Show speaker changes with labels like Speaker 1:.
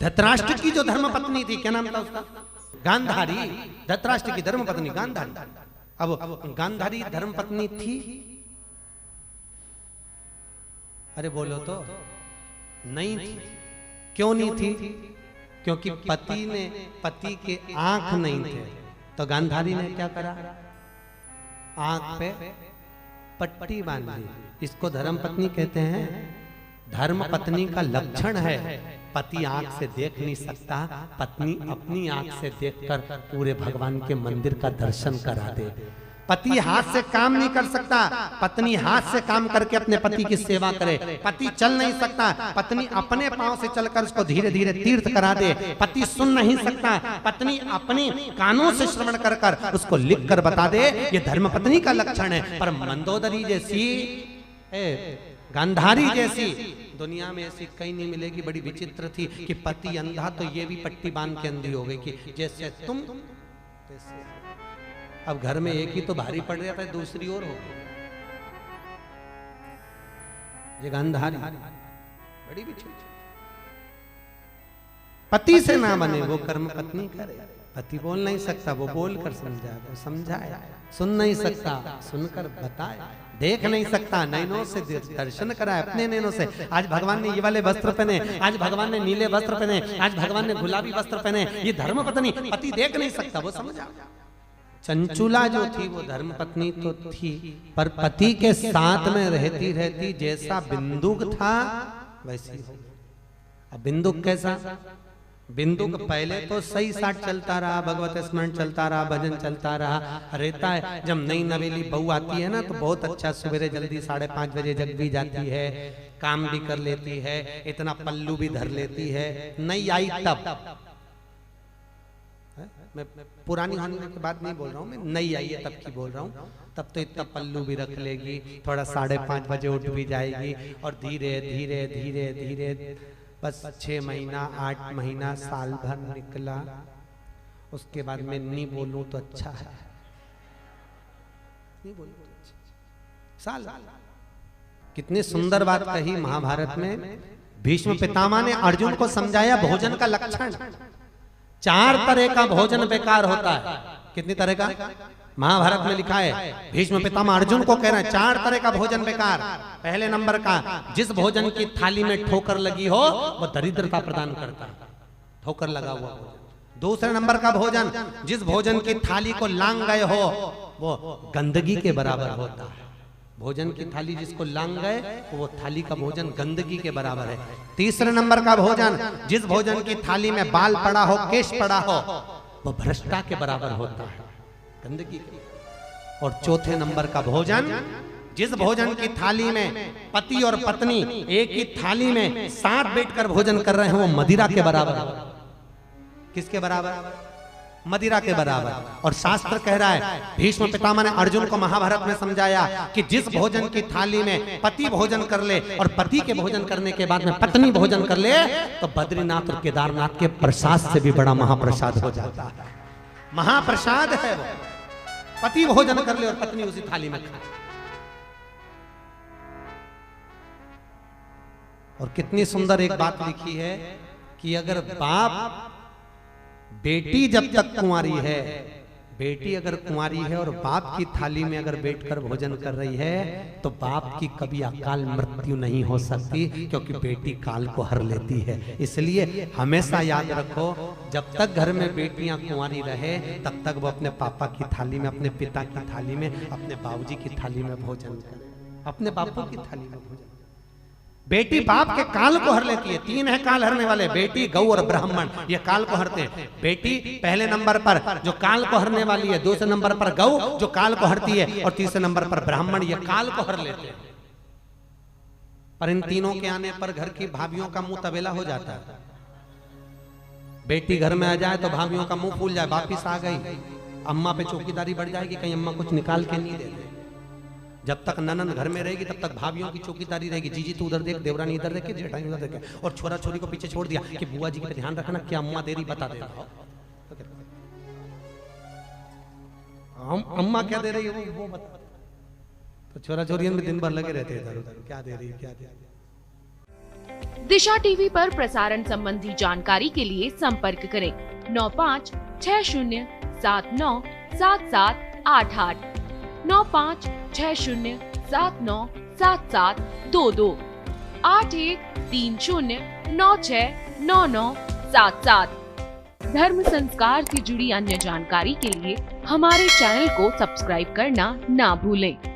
Speaker 1: धृतराष्ट्र की जो धर्मपत्नी थी, क्या नाम था उसका? गांधारी। धृतराष्ट्र की धर्मपत्नी गांधारी। अब गांधारी धर्मपत्नी थी? अरे बोलो तो। नहीं थी। क्यों नहीं थी? क्योंकि पति के आंख नहीं थे। तो गांधारी ने क्या करा? आंख पे पट्टी बांध ली। इसको धर्मपत्नी कहते हैं। धर्मपत्नी का लक्षण है पति आंख से देख नहीं सकता, पत्नी अपनी आंख से देखकर पूरे भगवान के मंदिर का दर्शन करा दे। पति हाथ से काम नहीं कर सकता, पत्नी हाथ से काम करके अपने पति की सेवा करे। पति चल नहीं सकता, पत्नी अपने पांव से चलकर उसको धीरे धीरे तीर्थ करा दे। पति सुन नहीं सकता, पत्नी अपने कानों से श्रवण कर कर उसको लिख कर बता दे। ये धर्मपत्नी का लक्षण है। पर मंदोदरी जैसी, गांधारी जैसी दुनिया में ऐसी कहीं नहीं मिलेगी। बड़ी विचित्र थी कि पति अंधा तो ये भी पट्टी बांध के अंधी हो गई कि जैसे तुम तैसे। अब घर में एक ही तो भारी पड़ रहा था, दूसरी ओर हो। ये गांधारी बड़ी विचित्र। पति से ना बने वो कर्म पत्नी करे। पति बोल नहीं सकता, वो बोल कर समझाए, वो समझाए। सुन नहीं सकता, सुनकर बताए। देख नहीं सकता, नैनों से दर्शन कराए अपने नैनों से। आज भगवान ने ये वाले वस्त्र पहने, आज भगवान ने नीले वस्त्र पहने, आज भगवान ने गुलाबी वस्त्र पहने। ये धर्मपत्नी। पति देख नहीं सकता, वो समझा। चंचुला जो थी वो धर्मपत्नी तो थी, पर पति के साथ में रहती रहती जैसा बिंदुक था वैसी हो। अब बिंदुक कैसा? बिंदुक पहले तो सही साथ चलता रहा, भगवत स्मरण चलता रहा, भजन चलता रहा, रहता है। जब नई नवेली बहू आती है ना तो बहुत अच्छा, सवेरे जल्दी 5:30 बजे जग भी जाती है, काम भी कर लेती है, इतना पल्लू भी धर लेती है। नई आई तब, मैं पुरानी होने की बात नहीं बोल रहा हूँ, मैं नई आई है तब की बोल रहा हूँ। तब तो इतना पल्लू भी रख लेगी, थोड़ा 5:30 बजे उठ भी जाएगी और धीरे धीरे धीरे धीरे बस 6 महीना 8 महीना साल भर निकला। उसके बाद मैं नहीं बोलूं तो अच्छा है, नहीं बोलूं तो अच्छा। साल। कितनी सुंदर बात कही महाभारत में। भीष्म पितामह ने अर्जुन को समझाया भोजन का लक्षण। 4 तरह का भोजन बेकार होता है। कितनी तरह का? महाभारत में लिखा है। भीष्म पितामह अर्जुन को कह रहे हैं 4 तरह का भोजन बेकार। पहले नंबर का, जिस भोजन की थाली में ठोकर लगी हो वो दरिद्रता प्रदान करता है, ठोकर लगा हुआ भोजन। दूसरे नंबर का भोजन, जिस भोजन की थाली को लांग गए हो वो गंदगी के बराबर होता है। भोजन की थाली जिसको लांग गए वो थाली का भोजन गंदगी के बराबर है। तीसरे नंबर का भोजन, जिस भोजन की थाली में बाल पड़ा हो, केश पड़ा हो, वो भ्रष्टा के बराबर होता है, गंदगी। और चौथे नंबर का भोजन, जिस भोजन की थाली में पति और पत्नी एक ही थाली में साथ बैठकर भोजन कर रहे हैं वो मदिरा के बराबर है। किसके बराबर? मदिरा के बराबर। और शास्त्र कह रहा है, भीष्म पितामह ने अर्जुन को महाभारत में समझाया कि जिस भोजन की थाली में पति भोजन कर ले और पति के भोजन करने के बाद में पत्नी भोजन कर ले तो बद्रीनाथ और केदारनाथ के प्रसाद से भी बड़ा महाप्रसाद हो जाता है। महाप्रसाद है वो। पति भोजन कर ले और पत्नी उसी थाली में खाए। और कितनी सुंदर एक बात लिखी है कि अगर बाप, बेटी जब तक कुंवारी है, बेटी अगर कुंवारी है और बाप की थाली में अगर बैठकर भोजन कर रही है तो बाप की कभी अकाल मृत्यु नहीं हो सकती, क्योंकि बेटी काल को हर लेती है। इसलिए हमेशा याद रखो, जब तक घर में बेटियां कुंवारी रहे तब तक वो अपने पापा की थाली में, अपने पिता की थाली में, अपने बाबूजी की थाली में भोजन करें, अपने बापू की थाली में भोजन। बेटी बाप के काल को हर लेती है। 3 है काल हरने वाले, बेटी, गौ और ब्राह्मण। ये काल को हरते हैं। बेटी पहले नंबर पर जो काल को हरने वाली है, दूसरे नंबर पर गौ जो काल को हरती है, और तीसरे नंबर पर ब्राह्मण, ये काल को हर लेते हैं। पर इन तीनों के आने पर घर की भाभियों का मुंह तबेला हो जाता है। बेटी घर में आ जाए तो भाभियों का मुंह फूल जाए, वापिस आ गई, अम्मा पे चौकीदारी बढ़ जाएगी, कहीं अम्मा कुछ निकाल के नहीं दे दे। जब तक ननन घर में रहेगी तब तक भाभियों की चौकीदारी रहेगी। जीजी तू उधर देख, देवरानी इधर देखे, जेठानी उधर देखे, और छोरा छोरी को पीछे छोड़ दिया कि बुआ जी पे ध्यान रखना, क्या अम्मा दे रही बता देना। अम्मा क्या दे रही है वो बता। तो छोरा छोरियन में दिन भर लगे रहते हैं इधर उधर, क्या दे रही है क्या दे रही है।
Speaker 2: दिशा टीवी पर प्रसारण संबंधी जानकारी के लिए संपर्क करें 9560797788 9560797722 8130969977। धर्म संस्कार से जुड़ी अन्य जानकारी के लिए हमारे चैनल को सब्सक्राइब करना ना भूलें।